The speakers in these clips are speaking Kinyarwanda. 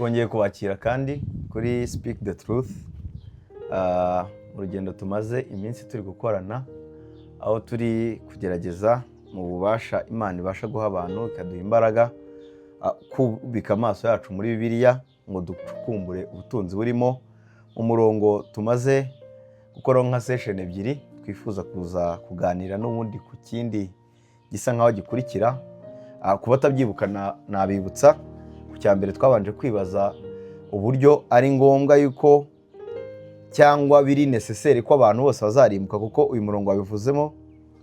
twongeye kubakira kandi kuri Speak the Truth. Urugendo tumaze iminsi turi gukorana, aho turi kugerageza mu bubasha Imana ibasha guha abantu ikaduha imbaraga, kubika amaso yacu muri Bibiliya ngo ducukumbure ubutunzi burimo. Umurongo tumaze gukora nka session ebyiri, twifuza kuza kuganira n'ubundi ku kindi gisa nkaho gikurikira. Kuba tabyibuka nabibutsa ku cyambere twabanje kwibaza uburyo ari ngombwa yuko cyangwa biri necessaire ko abantu bose bazarimbuka, kuko uyu murongo wabivuzemo,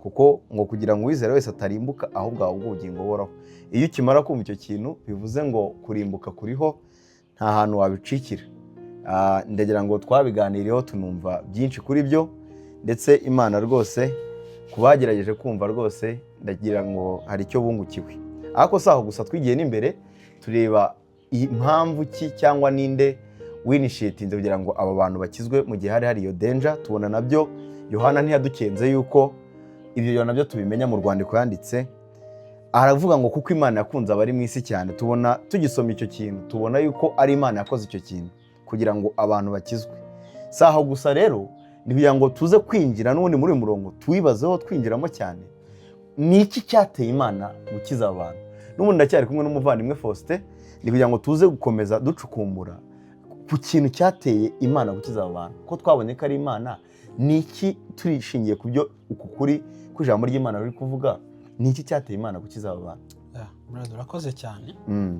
kuko ngo kugira ngo uwizera wese atarimbuka ahubwo ahubwo ubugingo buhoraho. Iyo ukimara kumva icyo kintu bivuze ngo kurimbuka kuriho, nta hantu wabicikira. Ndagira ngo twabiganiriyeho tunumva byinshi kuri byo, ndetse Imana rwose kubagerageje kumva rwose ndagira ngo hari icyo bungukiwe. Ariko saho gusa twigiye n'imbere tureba impamvu ki cyangwa ninde winitiating kugira ngo aba bantu bakizwe mu gihe hari iyo danger. Tubona nabyo Yohana ntiyadukenze yuko ibyo nabyo tubimenya mu rwandiko yanditse. Aravuga ngo kuko Imana yakunze abari mu isi cyane. Tubona tugisoma icyo kintu tubona yuko ari Imana yakoze icyo kintu kugira ngo abantu bakizwe. Saho gusa rero nibiya ngo tuze kwinjira n'ubundi muri uyu murongo tuwibazeho twinjiramo cyane. Ni iki cyateye Imana gukiza abantu? N'ubundi ndacyari kumwe n'umuvandimwe Faustin, nibiya ngo tuze gukomeza ducukumbura ku kintu cyateye Imana gukiza abantu. Ko twabonye ko ari Imana, ni iki turishingiye ku byo uku kuri ku ijambo ry'Imana riri kuvuga? Ni iki cyateye Imana gukiza abantu? Brother, urakoze cyane.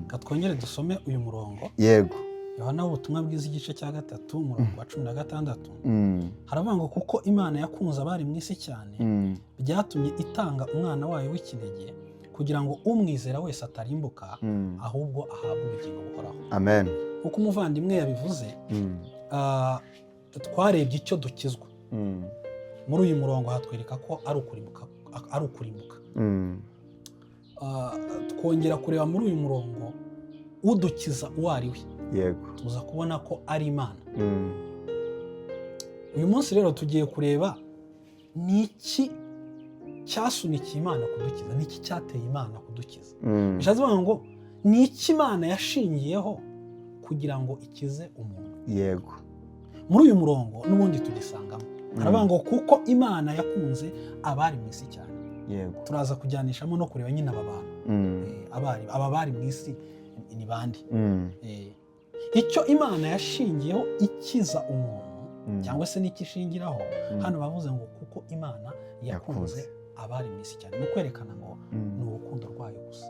Katwongere dusome uyu murongo. Yego. Yohana ubutumwa bwiza igice cya 3 umurongo wa 16. Haravuga ngo kuko Imana yakunze abari mu isi cyane, byatumye itanga umwana wayo w'ikinege kugira ngo umwizera wese atarimbuka ahubwo ahabwe ubugingo buhoraho. Amen. Kuko umuvandimwe yabivuze, twarebye icyo dukizwa. Muri uyu murongo hatwereka ko ari ukurimbuka. Twongera kureba muri uyu murongo udukiza uwo ari we. Yego. Tuza kubona ko ari Imana. Uyu munsi rero tugiye kureba ni iki cyasunikiye Imana kudukiza, ni iki cyateye Imana kudukiza. Bishatse kuvuga ngo ni iki Imana yashingiyeho kugira ngo ikize umuntu. Yego. Muri uyu murongo n'ubundi tugisangamo. Haravuga ngo kuko Imana yakunze abari mu isi cyane. Yego. Turaza kujyanishamo no kureba nyine aba bantu. Aba bari mu isi ni bandi. Icyo Imana yashingiyeho ikiza umuntu, cyangwa se n'ikishingiraho, hano bavuze ngo kuko Imana yakunze abari mu isi cyane. Ni kwerekana ngo ni urukundo rwayo gusa.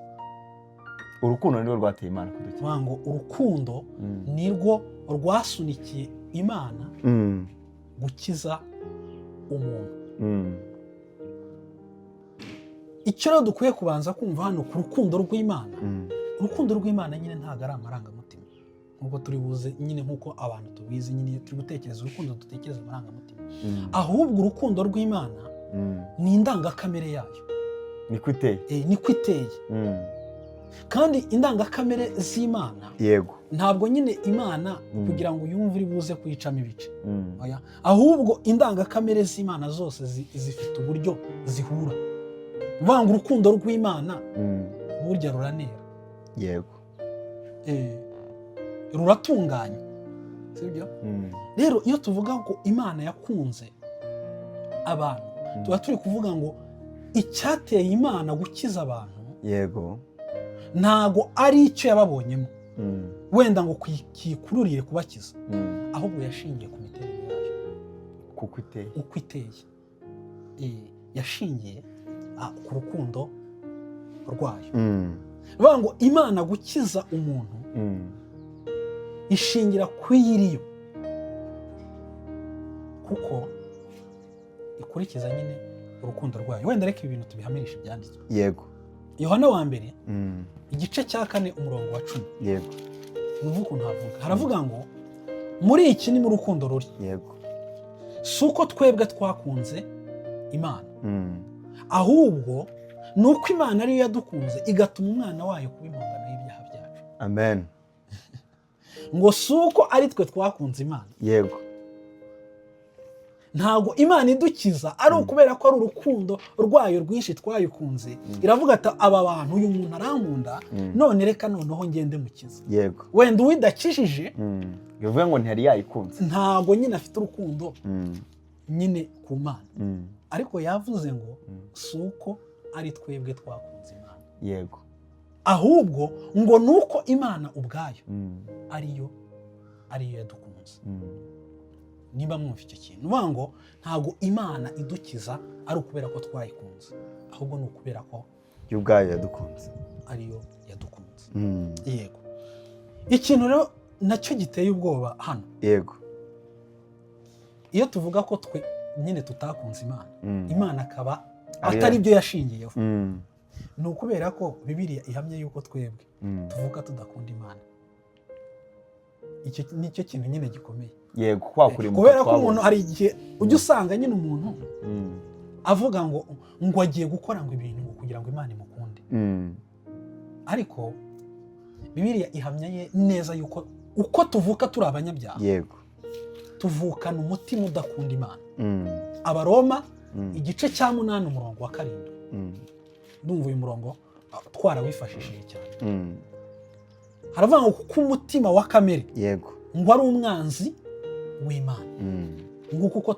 Urukundo nirwo rwateye Imana kudukiza. Ngo urukundo nirwo rwasunikiye Imana gukiza umuntu. Icyo rero dukwiye kubanza kumva hano ku rukundo rw'Imana. Urukundo rw'Imana nyine ntabwo ari amarangamutima, nk'uko turi buze nyine, nk'uko abantu tubizi nyine turi gutekereza urukundo dutekereza amarangamutima. Ahubwo urukundo rw'Imana ni indangakamere yayo. Niko iteye. Niko iteye. Kandi indangakamere z'Imana, yego, ntabwo nyine Imana kugira ngo yumve uri buze kuyicamo ibice. Ahubwo indangakamere z'Imana zose zifite uburyo zihura. Vanga urukundo rw'Imana burya ruranera. Yego. Ruratunganya. Sibyo? Rero iyo tuvuga ngo Imana yakunze abantu, tuba turi kuvuga ngo icyateye Imana gukiza abantu, yego, ntago ari icyo yababonyemo wenda ngo kikururire kubakiza, ahubwo yashingiye ku miterere yayo. Kuko iteye. Uko iteye. Yashingiye ku rukundo rwayo. Bavuga ngo Imana gukiza umuntu ishingira kw'iyiriyo, kuko ikurikiza nyine urukundo rwayo. Wenda reka ibintu tubihamirisha ibyanditswe. Yego. Yohana wa mbere igice cya 4 umurongo wa 10. Yego. Nuvuga ukuntu havuga. Haravuga ngo muri iki ni mu rukundo ruri. Yego. Si uko twebwe twakunze Imana, ahubwo ni uko Imana ariyo yadukunze igatuma umwana wayo kuba impongano y'ibyaha byacu. Amen. Ngo si uko ari twe twakunze Imana. Yego. ntabwo imana idukiza ari ukubera ko ari urukundo rwayo rwinshi twayikunze iravuga ati aba bantu uyu muntu arankunda none reka noneho ngende mukiza. yego wenda uwidakijije bivuga ngo ntiyari yayikunze, ntabwo nyine afite urukundo nyine ku mana, ariko yavuze ngo si uko ari twebwe twakunze imana, yego ahubwo ngo ni uko imana ubwayo ariyo yadukunze. niba mwumva icyo kintu uvuga ngo ntabwo imana idukiza ari ukubera ko twayikunze, ahubwo ni ukubera ko yo ubwayo yadukunze, ariyo yadukunze. yego ikintu rero nacyo giteye ubwoba hano, yego iyo tuvuga ko twe nyine tutakunze imana, imana akaba atari byo yashingiyeho, ni ukubera ko Bibiliya ihamye yuko twebwe tuvuga tudakunda imana. icyo ni cyo kintu nyine gikomeye, yego kwakurimuka, kubera ko umuntu hari igihe ujya usanga nyine umuntu avuga ngo agiye gukora ngo ibintu ngo kugira ngo imana imukunde, ariko Bibiliya ihamya ye neza yuko uko tuvuka turi abanyabyaha, yego tuvukana umutima udakunda imana. Abaroma igice cya 8 umurongo wa 7, ndumva uyu murongo twarawifashishije cyane. haravuga ngo kuko umutima wa kamere, yego ngo ari umwanzi w'imana. ngo kuko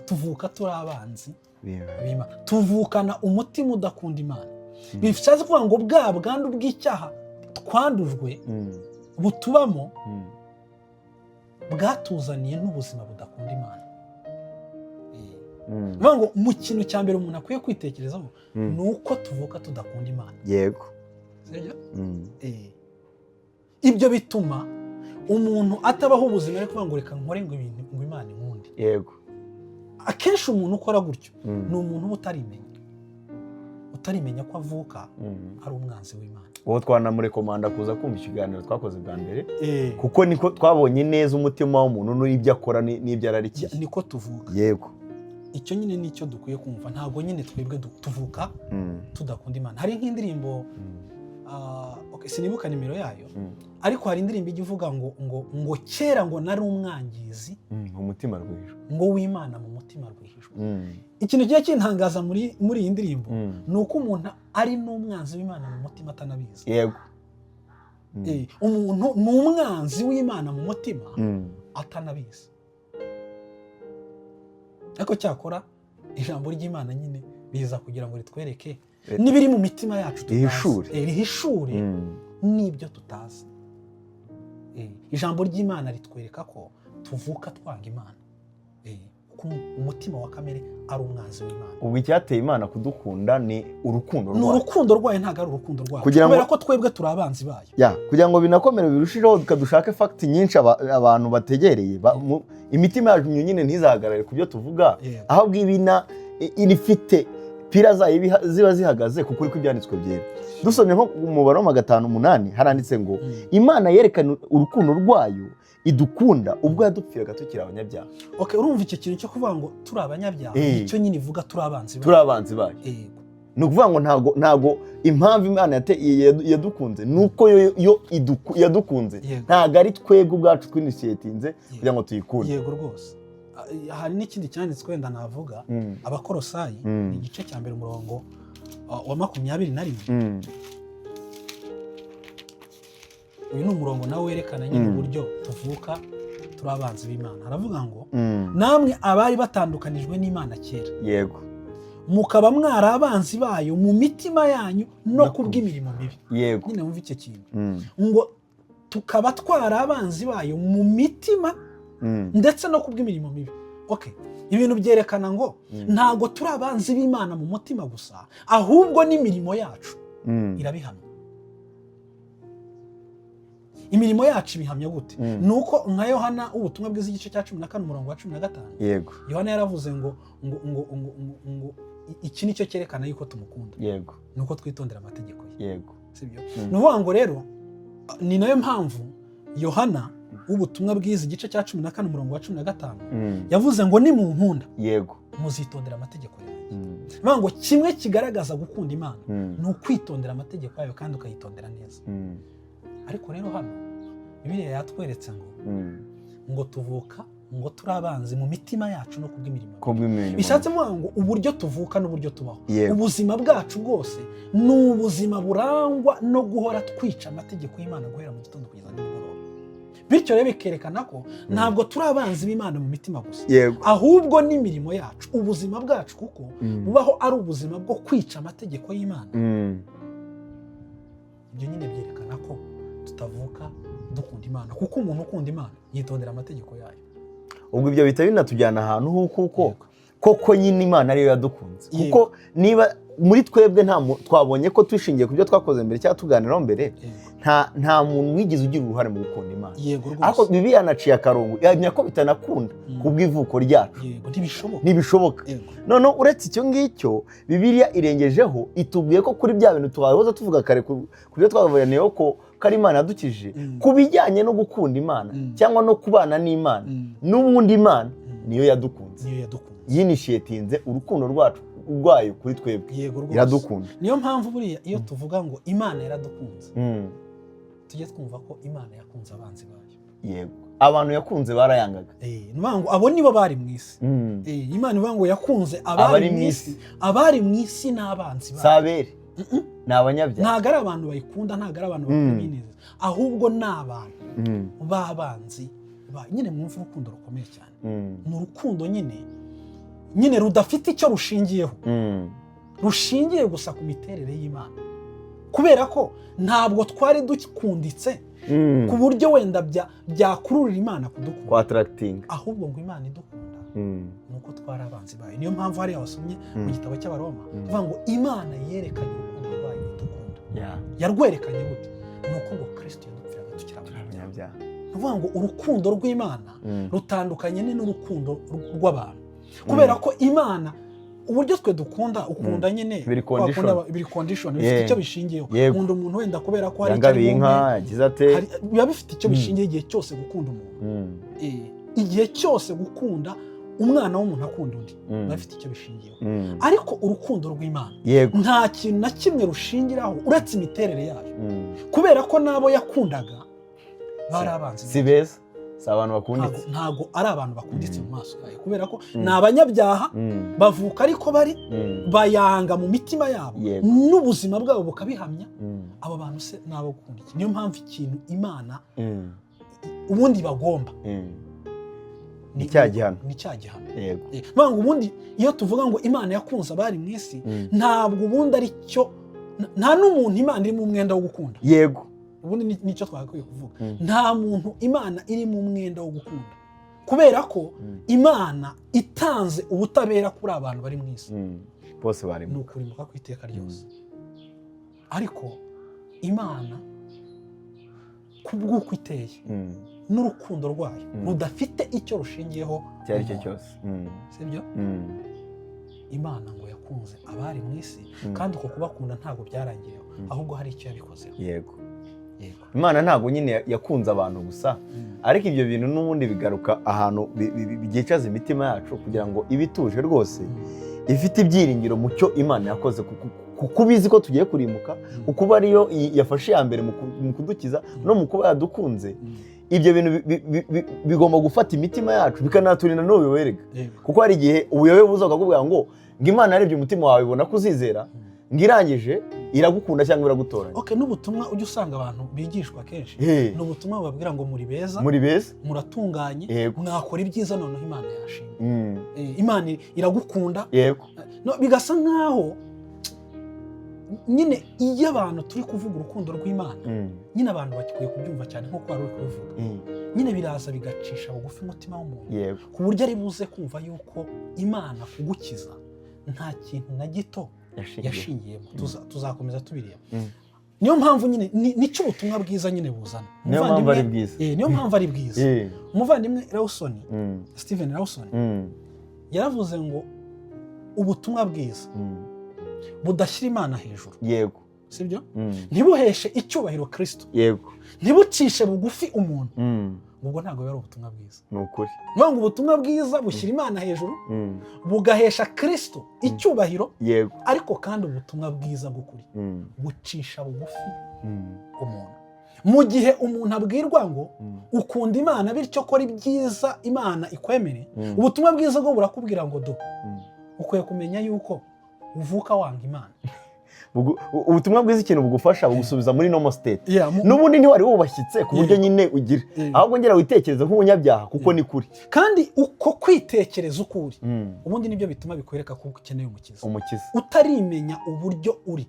tuvuka turi abanzi b'imana, tuvukana umutima udakunda imana. bishatse kuvuga ngo bwa bwandu bw'icyaha twandujwe butubamo bwatuzaniye n'ubuzima budakunda imana. bivuga ngo mu kintu cya mbere umuntu akwiye kwitekerezaho ni uko tuvuka tudakunda imana, yego ibyo bituma umuntu atabaho ubuzima ariko kuvuga ngo reka nkore ngo ibintu ngo imana inkunde. yego akenshi umuntu ukora gutyo ni umuntu uba utarimenya ko avuka ari umwanzi w'imana. uwo twanamurekomanda kuza kumva ikiganiro twakoze bwa mbere, kuko niko twabonye neza umutima w'umuntu n'ibyo akora n'ibyo ararikiye, niko tuvuka. yego icyo nyine nicyo dukwiye kumva, ntabwo nyine twebwe tuvuka tudakunda imana. hari nk'indirimbo sinibuka nimero yayo, ariko hari indirimbo ijya ivuga ngo kera ngo nari umwangizi umutima rwihishwa, ngo w'imana mu mutima rwihishwa. ikintu kigiye kintangaza muri iyi ndirimbo ni uko umuntu ari n'umwanzi w'imana mu mutima atanabizi. yego umuntu ni umwanzi w'imana mu mutima atanabizi, ariko cyakora ijambo ry'imana nyine biza kugira ngo ritwereke n'ibiri mu mitima yacu rihishure n'ibyo tutazi. ijambo ry'imana ritwereka ko tuvuka twanga imana, kuko umutima wa kamere ari umwanzi w'imana. ubwo icyateye imana kudukunda ni urukundo rwayo, ni urukundo rwayo, ntabwo ari urukundo rwayo, kubera ko twebwe turi abanzi bayo. kugira ngo binakomere birushijeho dushake fagiti nyinshi abantu bategereye, imitima yacu nyine ntizahagarare ku byo tuvuga, ahubwo ibina irifite pira zayo ziba zihagaze kuko uri ibyanditswe byera. dusomye nko mu Baroma 5:8 haranditse ngo imana yerekana urukundo rwayo idukunda ubwo yadupfiraga tukiri abanyabyaha. urumva icyo kintu cyo kuvuga ngo turi abanyabyaha nicyo nyine ivuga turi abanzi bayo. ni ukuvuga ngo ntago impamvu imana yadukunze ni uko yo yadukunze, ntago ari twebwe ubwacu twinisiyetinze kugira ngo tuyikunde. yego rwose. hari n'ikindi cyanditswe wenda navuga, Abakolosayi igice cya 1 umurongo wa 21. uyu ni umurongo nawe werekana nyine uburyo tuvuka turi abanzi b'imana. haravuga ngo namwe abari batandukanijwe n'imana kera, yego mukaba mwari abanzi bayo mu mitima yanyu no kubw'imirimo mibi. yego nyine wumva icyo kintu ngo tukaba twari abanzi bayo mu mitima ndetse no kubw'imirimo mibi. ibintu byerekana ngo ntago turi abanzi b'imana mu mutima gusa, ahubwo n'imirimo yacu irabihamya. imirimo yacu ibihamya gute? ni uko nka Yohana ubutumwa bwiza igice cya 14 umurongo wa 15, yego Yohana yaravuze ngo iki nicyo cyerekana yuko tumukunda, yego ni uko twitondera amategeko ye. yego sibyo? ni ukuvuga ngo rero ni nayo mpamvu Yohana ubutumwa bwiza igice cya 14 umurongo wa 15 yavuze ngo ni mu nkunda, yego muzitondera amategeko yanjye. Bivuga ngo kimwe kigaragaza gukunda imana ni ukwitondera amategeko yayo kandi ukayitondera neza. ariko rero hano Bibiliya yatweretse ngo tuvuka ngo turi abanzi mu mitima yacu no kubw'imirimo bishatse ngo uburyo tuvuka n'uburyo tubaho ubuzima bwacu bwose ni ubuzima burangwa no guhora twica amategeko y'Imana guhera mu gitondo kugeza nimugoroba. Bityo rero bikerekana ko ntabwo turi abanzi b'Imana mu mitima gusa, ahubwo n'imirimo yacu, ubuzima bwacu kuko bubaho ari ubuzima bwo kwica amategeko y'Imana. Ibyo nyine byerekana ko tutavuka dukunda Imana, kuko umuntu ukunda Imana yitondera amategeko yayo. Ubwo ibyo bita binatujyana ahantu koko nyine Imana ariyo yadukunze, kuko niba muri twebwe twabonye ko twishingiye ku byo twakoze mbere cyangwa tuganiraho mbere, nta muntu wigize ugira uruhare mu gukunda Imana. Ariko Bibiliya yanaciye akarongo yamya ko bitanakunda kubw'ivuko ryacu, ntibishoboka. Noneho uretse icyo ngicyo Bibiliya irengejeho itubwiye ko kuri bya bintu twahoze tuvuga kare ku byo twavuganiyeho ko ari Imana yadukije, ku bijyanye no gukunda Imana cyangwa no kubana n'Imana, n'ubundi Imana niyo yadukunze, yinishiyetinze urukundo rwayo kuri twebwe, iradukunda. Niyo mpamvu buriya iyo tuvuga ngo Imana yaradukunze, tujye twumva ko Imana yakunze abanzi bayo. Yego, abantu yakunze barayangaga. Ngo abo nibo bari mu isi. Imana ivuga ngo yakunze abari mu isi, abari mu isi n'abanzi bayo. Sabere ni abanyabyaha. Ntabwo ari abantu bayikunda, ntabwo ari abantu bakunda, ahubwo ni abantu b'abanzi bayo. Nyine mwumva urukundo rukomeye cyane, ni urukundo nyine rudafite icyo rushingiyeho, rushingiye gusa ku miterere y'Imana, kubera ko ntabwo twari dukunditse ku buryo wenda byakururira Imana kudukunda, ahubwo ngo Imana idukunda nuko twari abanzi bayo. Niyo mpamvu hariya wasomye mu gitabo cy'Abaroma uvuga ngo Imana yerekanye urukundo rwayo idukunda. Yarwerekanye gute? Nuko ngo Kristo yadupfiraga tukiri abanyabyaha. Uvuga ngo urukundo rw'Imana rutandukanye n'urukundo rw'abantu, kubera ko Imana uburyo twe dukunda ukunda nyine biri condition, bifite icyo bishingiyeho. Ukunda umuntu wenda kubera ko hari biba bifite icyo bishingiye igihe cyose gukunda umuntu, igihe cyose gukunda umwana w'umuntu akunda undi biba bifite icyo bishingiyeho. Ariko urukundo rw'Imana nta kintu na kimwe rushingiraho uretse imiterere yayo, kubera ko n'abo yakundaga bari abanzi, si beza, si abantu bakunditse. Ntabwo ari abantu bakunditse mu maso yayo, kubera ko ni abanyabyaha bavuka ariko bayanga mu mitima yabo, n'ubuzima bwabo bukabihamya. Abo bantu se nabo gukunda iki? Niyo mpamvu ikintu Imana ubundi bagomba ni cya gihano. Yego, ubundi iyo tuvuga ngo Imana yakunze abari mu isi, ntabwo ubundi ari cyo, nta n'umuntu Imana iri mu mwenda wo gukunda. Yego, ubundi nicyo twakwiye kuvuga. Nta muntu Imana iri mu mwenda wo gukunda, kubera ko Imana itanze ubutabera kuri abantu bari mu isi, bose barimo, ni ukurimuka ku iteka ryose. Ariko Imana kubw'uko iteye n'urukundo rwayo rudafite icyo rushingiyeho icyo ari cyo cyose, sibyo? Imana ngo yakunze abari mu isi, kandi uko kubakunda ntabwo byarangiyeho, ahubwo hari icyo yabikozeho. Yego, Imana ntabwo nyine yakunze abantu gusa, ariko ibyo bintu n'ubundi bigaruka ahantu byicaza imitima yacu kugira ngo ibe ituje rwose, ifite ibyiringiro mu cyo Imana yakoze, kuko ubizi ko tugiye kurimbuka, kuko ariyo yafashe iya mbere mu kudukiza no mu kuba yadukunze. Ibyo bintu bigomba gufata imitima yacu bikanaturinda n'ubuyoberega, kuko hari igihe ubuyobe buza ukakubwira ngo Imana yarebye umutima wawe ibona ko uzizera, ngo irangije iragukunda cyangwa iragutoranya. N'ubutumwa ujya usanga abantu bigishwa kenshi, ni ubutumwa bababwira ngo muri beza, muratunganye, mwakora ibyiza, noneho Imana yashimye. Imana iragukunda. Bigasa nkaho nyine iyo abantu turi kuvuga urukundo rw'Imana, nyine abantu bakwiye kubyumva cyane nk'uko wari uri kubivuga, nyine biraza bigacisha bugufi umutima w'umuntu, ku buryo ari buze kumva yuko Imana kugukiza nta kintu na gito yashingiyemo. Tuzakomeza tubireba. Niyo mpamvu nyine nicyo ubutumwa bwiza nyine buzana. Niyo mpamvu ari bwiza. Niyo mpamvu ari bwiza. Umuvandimwe Lawson, Steven Lawson, yaravuze ngo ubutumwa bwiza budashyira Imana hejuru. Yego, sibyo? Ntibuheshe icyubahiro Kristo. Yego, ntibucishe bugufi umuntu. Ubwo ntabwo yari ubutumwa bwiza. Ni ukuri. Niyo ngo ubutumwa bwiza bushyira Imana hejuru, bugahesha Kristo icyubahiro. Yego, ariko kandi ubutumwa bwiza bw'ukuri bucisha bugufi umuntu. mu gihe umuntu abwirwa ngo ukunda Imana bityo kora ibyiza Imana ikwemere, ubutumwa bwiza bwo burakubwira ngo ukwiye kumenya yuko uvuka wanga Imana. Ubutumwa bwiza ikintu bugufasha bugusubiza muri normal state. N'ubundi ntiwari wubashyitse ku buryo nyine ugira, ahubwo ngera witekereza nk'umunyabyaha kuko ni kuri. Kandi uko kwitekereza ukuri ubundi nibyo bituma bikwereka ko ukeneye umukiza. Utarimenya uburyo uri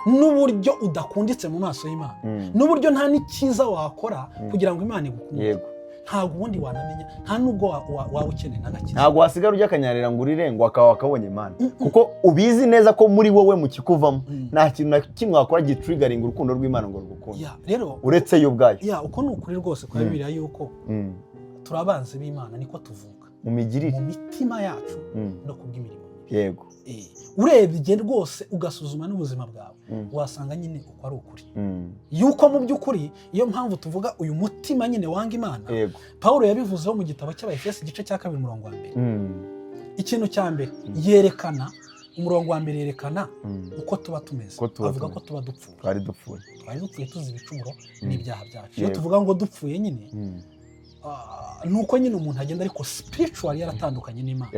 n'uburyo udakunditse mu maso y'Imana, n'uburyo nta n'ikiza wakora kugira ngo Imana igukunde, ntabwo ubundi wanamenya, nta nubwo waba ukeneye n'agakiza. Ntabwo wasigara ujya akanyarira ngo urire ngo akaba wakabonye Imana, kuko ubizi neza ko muri wowe mu kikuvamo nta kintu na kimwe wakora gitriggering urukundo rw'Imana ngo rugukunde, uretse yo ubwayo. Uko ni ukuri rwose kwa Bibiliya yuko turi abanzi b'Imana, niko tuvuka mu migirire, mu mitima yacu no kubw'imirimo. Yego. Urebye rwose ugasuzuma n'ubuzima bwawe wasanga nyine uko ari ukuri, yuko mu by'ukuri iyo mpamvu tuvuga uyu mutima nyine wanga Imana. Pawulo yabivuzeho mu gitabo cy'Abaefeso igice cya 2 umurongo wa 1. Ikintu cya mbere yerekana, umurongo wa 1 yerekana uko tuba tumeze. Avuga ko tuba dupfuye, twari dupfuye tuzi ibicumuro n'ibyaha byacu. Iyo tuvuga ngo dupfuye nyine nuko nyine umuntu agenda ariko spiritual yaratandukanye n'Imana,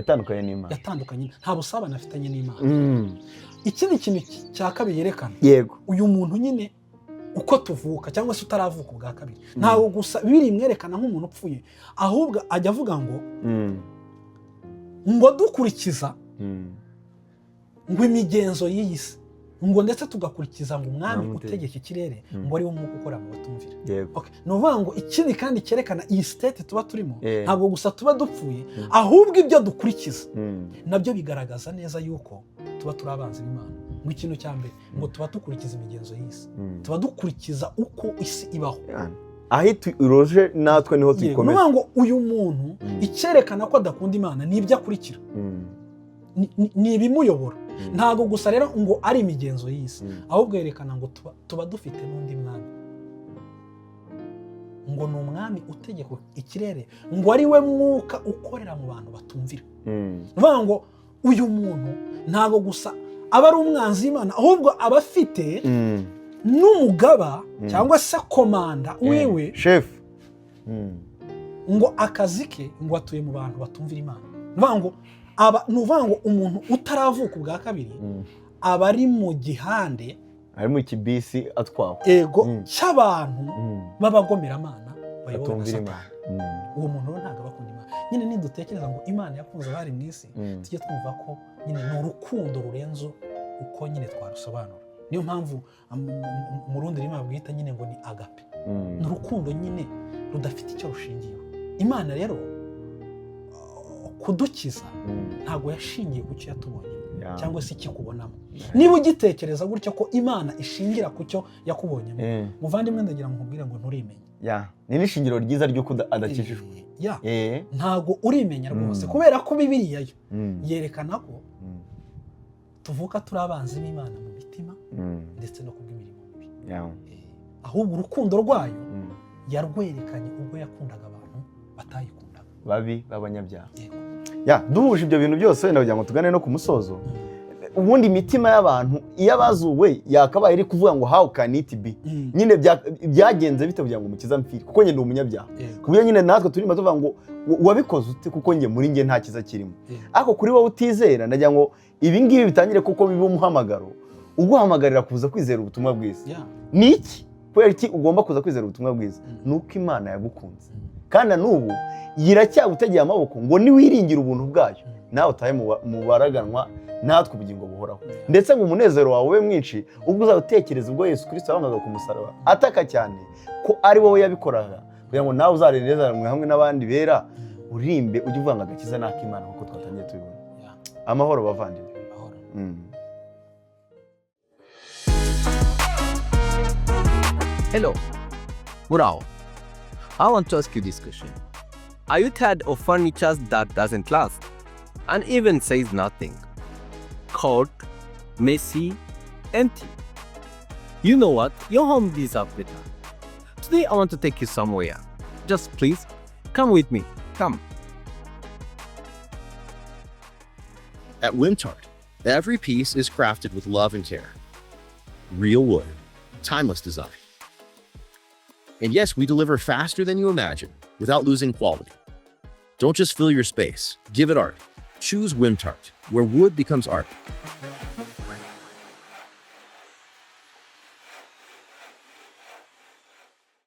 yatandukanye, nta busabane afitanye n'Imana. Ikindi kintu cya kabiri yerekana uyu muntu nyine uko tuvuka cyangwa se utaravuka ubwa kabiri, ntago gusa biri mwerekana nk'umuntu upfuye, ahubwo ajya avuga ngo dukurikiza ngo imigenzo y'iyi si, ngo ndetse tugakurikiza ngo umwami utegeka ikirere ngo ari wo mwuka ukora mu batumvira. Ni ukuvuga ngo ikindi kandi cyerekana iyi state tuba turimo, ntabwo gusa tuba dupfuye, ahubwo ibyo dukurikiza nabyo bigaragaza neza yuko tuba turi abanzi b'Imana. Mu kintu cya mbere ngo tuba dukurikiza imigenzo y'isi, tuba dukurikiza uko isi ibaho, aho turoje natwe niho tuyikomeza. Ni ukuvuga ngo uyu muntu icyerekana ko adakunda Imana ni ibyo akurikira, ni ibimuyobora. Ntago gusa rero ngo ari imigenzo y'isi, ahubwo yerekana ngo tuba dufite n'undi mwami, ngo ni umwami utegeka ikirere, ngo ari we mwuka ukorera mu bantu batumvira. Nuvuga ngo uyu muntu ntago gusa aba ari umwanzi w'Imana, ahubwo aba afite n'umugaba cyangwa se komanda wiwe, chef, ngo akazi ke ngo atuye mu bantu batumvira Imana. Nuvuga ngo umuntu utaravuka ubwa kabiri aba ari mu gihande, ari mu kibisi atwawe cy'abantu b'abagomeramana bayobora Satani. Uwo muntu rero ntabwo bakunda Imana. Nyine nidutekereza ngo Imana yakunze abari mu isi, tujye twumva ko nyine ni urukundo rurenze uko nyine twarusobanura. Niyo mpamvu mu rundi rurimi babwita nyine ngo ni agape, ni urukundo nyine rudafite icyo rushingiyeho. Imana rero kudukiza ntabwo yashingiye ku cyo yatubonye cyangwa se ikikubonamo. Niba ugitekereza gutyo ko Imana ishingira ku cyo yakubonyemo, muvandimwe ndagira ngo nkubwire ngo nturimenya. Ni n'ishingiro ryiza ry'uko adakijijwe. Ntabwo urimenya rwose, kubera ko Bibiliya yo yerekana ko tuvuka turi abanzi b'Imana mu mitima ndetse no kubw'imirimo mibi. Ahubwo urukundo rwayo yarwerekanye ubwo yakundaga abantu batayikundaga, babi b'abanyabyaha. Duhuje ibyo bintu byose wenda kugira ngo tugane no ku musozo. Ubundi imitima y'abantu iyo abazuwe yakabaye iri kuvuga ngo how can it be, nyine byagenze bite kugira ngo umukiza mpfire, kuko njye ndi umunyabyaha. Kuburyo nyine natwe turimo tuvuga ngo wabikoze ute, kuko njye muri njye nta kiza kirimo. Ariko kuri wowe utizera ndagira ngo ibi ngibi bitangire kuko bibe umuhamagaro uguhamagarira kuza kwizera ubutumwa bwiza. Ni iki? Kubera iki ugomba kuza kwizera ubutumwa bwiza? Nuko Imana yagukunze, kandi n'ubu yiracyagutegeye amaboko ngo niwiringira ubuntu bwayo nawe utahe mu baraganwa natwe ubugingo buhoraho. Ndetse ngo umunezero wawe ube mwinshi ubwo uzatekereza ubwo Yesu Kristo yabangaga ku musaraba ataka cyane ko ari wowe yabikoraga, kugira ngo nawe uzarenezeranywe hamwe n'abandi bera, urimbe ujye uvanga agakiza n'ak'Imana kuko twatangiye tubibona. Amahoro bavandimwe. Hello, Murao. I want to ask you this question. Are you tired of furniture that doesn't last and even says nothing? Cold, messy, empty. You know what? Your home deserves better. Today I want to take you somewhere. Just please, come with me. Come. At Wimtart, every piece is crafted with love and care. Real wood, timeless design. And yes, we deliver faster than you imagine without losing quality. Don't just fill your space, give it art. Choose Wimtart, where wood becomes art.